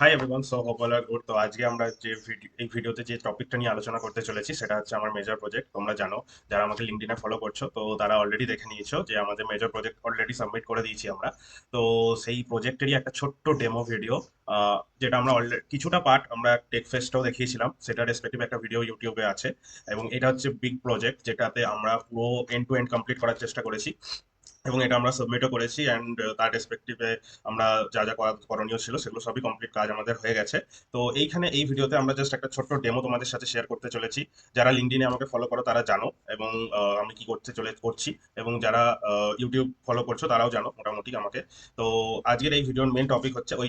High everyone, so hope all are good. তো আজকে আমরা এই ভিডিওতে যে টপিকটা নিয়ে আলোচনা করতে চলেছি সেটা হচ্ছে আমার মেজর প্রজেক্ট। তোমরা জানো, যারা আমাকে লিঙ্কডইনে ফলো করছো তো তারা অলরেডি দেখে নিয়েছো যে আমাদের মেজর প্রজেক্ট অলরেডি সাবমিট করে দিয়েছি আমরা। তো সেই প্রজেক্টেরই একটা ছোট্ট ডেমো ভিডিও, যেটা আমরা অলরেডি কিছুটা পার্ট আমরা টেক ফেস্টেও দেখিয়েছিলাম, সেটা রেসপেক্টিভ একটা ভিডিও ইউটিউবে আছে। এবং এটা হচ্ছে বিগ প্রজেক্ট, যেটাতে আমরা পুরো এন্ড টু এন্ড কমপ্লিট করার চেষ্টা করেছি এবং এটা আমরা সাবমিটও করেছি। অ্যান্ড তার রেসপেক্টিভে আমরা যা যা করণীয় ছিল সেগুলো সবই কমপ্লিট কাজ আমাদের হয়ে গেছে। তো এইখানে এই ভিডিওতে আমরা জাস্ট একটা ছোট্ট ডেমো তোমাদের সাথে শেয়ার করতে চলেছি। যারা লিঙ্কডইনে আমাকে ফলো করো তারা জানো, এবং আমি কি করছি, এবং যারা ইউটিউব ফলো করছো তারাও জানো মোটামুটি আমাকে। তো আজকের এই ভিডিওর মেন টপিক হচ্ছে ওই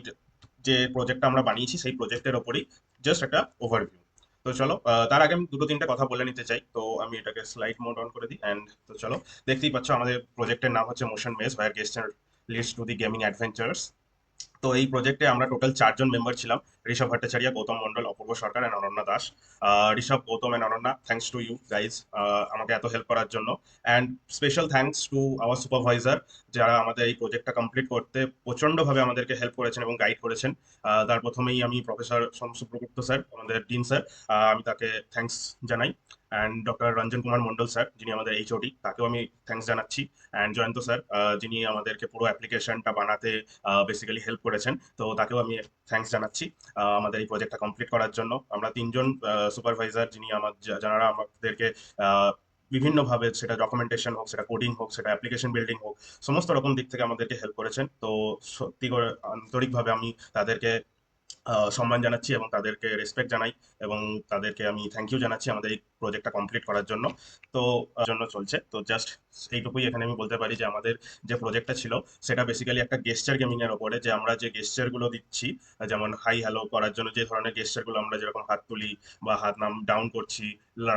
যে প্রজেক্টটা আমরা বানিয়েছি সেই প্রজেক্টের ওপরই জাস্ট একটা ওভারভিউ। তো চলো, তার আগে আমি দুটো তিনটে কথা বলে নিতে চাই। তো আমি এটাকে স্লাইড মোড অন করে দিই। অ্যান্ড তো চলো, দেখতেই পাচ্ছ আমাদের প্রজেক্টের নাম হচ্ছে motion maze, where gesture leads to the gaming adventures. তো এই প্রজেক্টে আমরা টোটাল 4জন মেম্বার ছিলাম: Rishabh Bhattacharya, Gautam Mondal, Apurba Sarkar and Ananya Das. Rishabh, Gautam and Ananya, thanks to you guys আমাকে এত হেল্প করার জন্য। And special thanks to our supervisor, যারা আমাদের এই প্রজেক্টটা কমপ্লিট করতে প্রচন্ডভাবে আমাদেরকে হেল্প করেছেন এবং গাইড করেছেন। তার প্রথমেই আমি প্রফেসর সুব্রগুপ্ত স্যার, আমাদের ডিন স্যার, আমি তাকে থ্যাঙ্কস জানাই। And doctor Ranjan Kumar Mondal sir, যিনি আমাদের এইচওডি, তাকেও আমি থ্যাঙ্কস জানাচ্ছি। অ্যান্ড জয়ন্ত স্যার, যিনি আমাদেরকে পুরো অ্যাপ্লিকেশনটা বানাতে বেসিক্যালি হেল্প করেছেন, তো তাকেও আমি থ্যাঙ্কস জানাচ্ছি আমাদের এই প্রজেক্টটা কমপ্লিট করার জন্য। আমরা তিনজন সুপারভাইজার, যিনি যারা আমাদেরকে বিভিন্নভাবে, সেটা ডকুমেন্টেশন হোক, সেটা কোডিং হোক, সেটা অ্যাপ্লিকেশন বিল্ডিং হোক, সমস্ত রকম দিক থেকে আমাদেরকে হেল্প করেছেন। তো সত্যি করে আন্তরিকভাবে আমি তাদেরকে সম্মান জানাচ্ছি এবং তাদেরকে রেসপেক্ট জানাই, এবং তাদেরকে আমি থ্যাংক ইউ জানাচ্ছি আমাদের এই প্রজেক্টটা কমপ্লিট করার জন্য। তো জন্য চলছে, তো জাস্ট এইটুকুই এখানে আমি বলতে পারি যে আমাদের যে প্রজেক্টটা ছিল সেটা বেসিক্যালি একটা গেস্টার গেমিং এর ওপরে, যে আমরা যে গেস্টার গুলো দিচ্ছি, যেমন হাই হ্যালো করার জন্য যে ধরনের গেস্টার গুলো আমরা যেরকম হাত তুলি বা হাত নাম ডাউন করছি,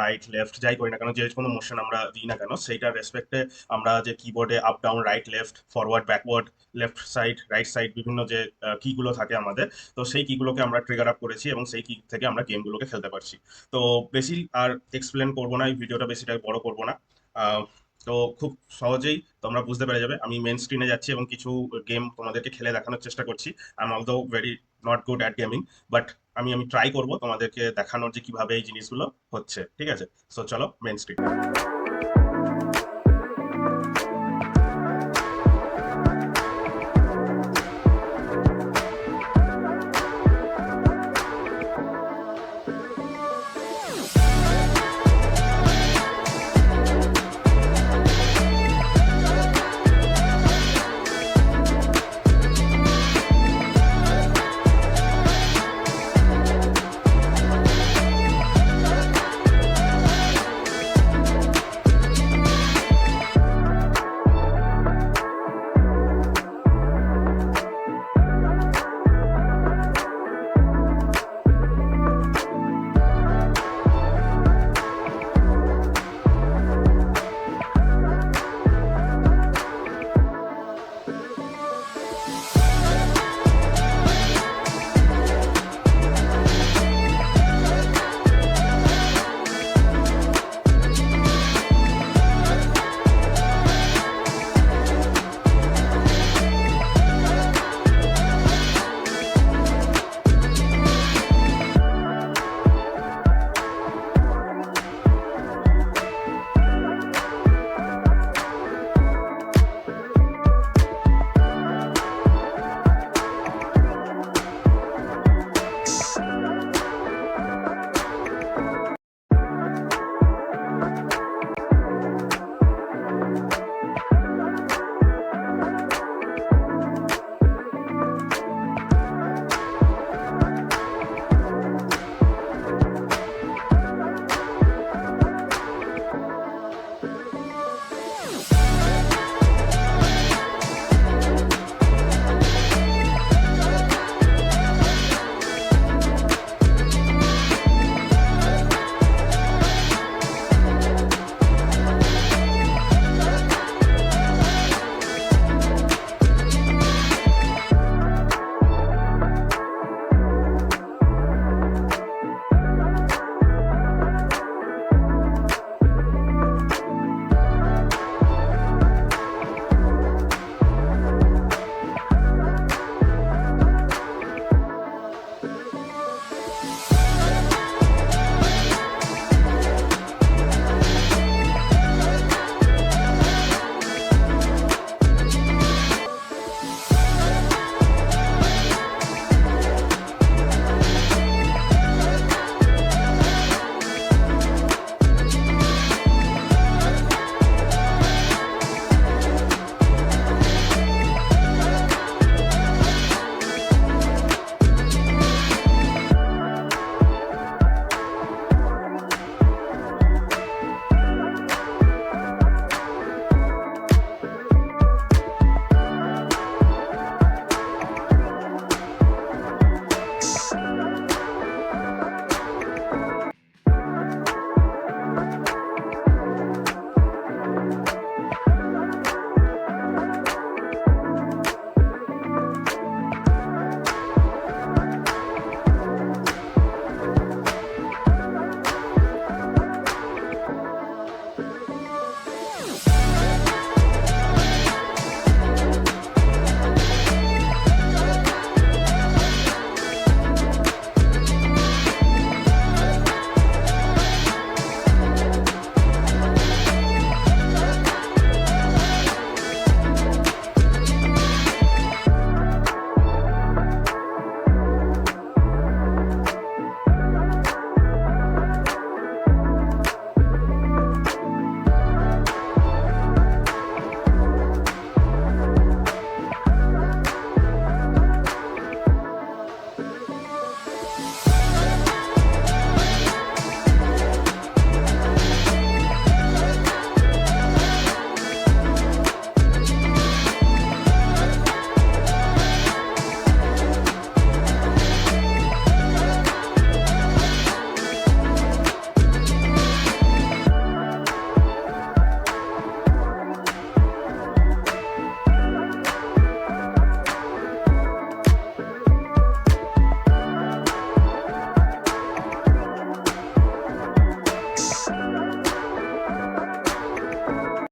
রাইট লেফট যাই করি না কেন, যে কোনো মোশন আমরা দিই না কেন, সেইটার রেসপেক্টে আমরা যে কিবোর্ডে up down right left forward backward left side right side বিভিন্ন যে কি গুলো থাকে আমাদের, তো সেই কিগুলোকে আমরা ট্রিগার আপ করেছি এবং সেই কি থেকে আমরা গেমগুলোকে খেলতে পারছি। তো বেশি আর এক্সপ্লেন করবো না, এই ভিডিওটা বেশিটা বড় করবো না। আহ, তো খুব সহজেই তোমরা বুঝতে পেরে যাবে। আমি মেন স্ক্রিনে যাচ্ছি এবং কিছু গেম তোমাদেরকে খেলে দেখানোর চেষ্টা করছি। I am although very not good at gaming, but আমি ট্রাই করবো তোমাদেরকে দেখানোর যে কিভাবে এই জিনিসগুলো হচ্ছে। ঠিক আছে, সো চলো মেন স্ক্রিন।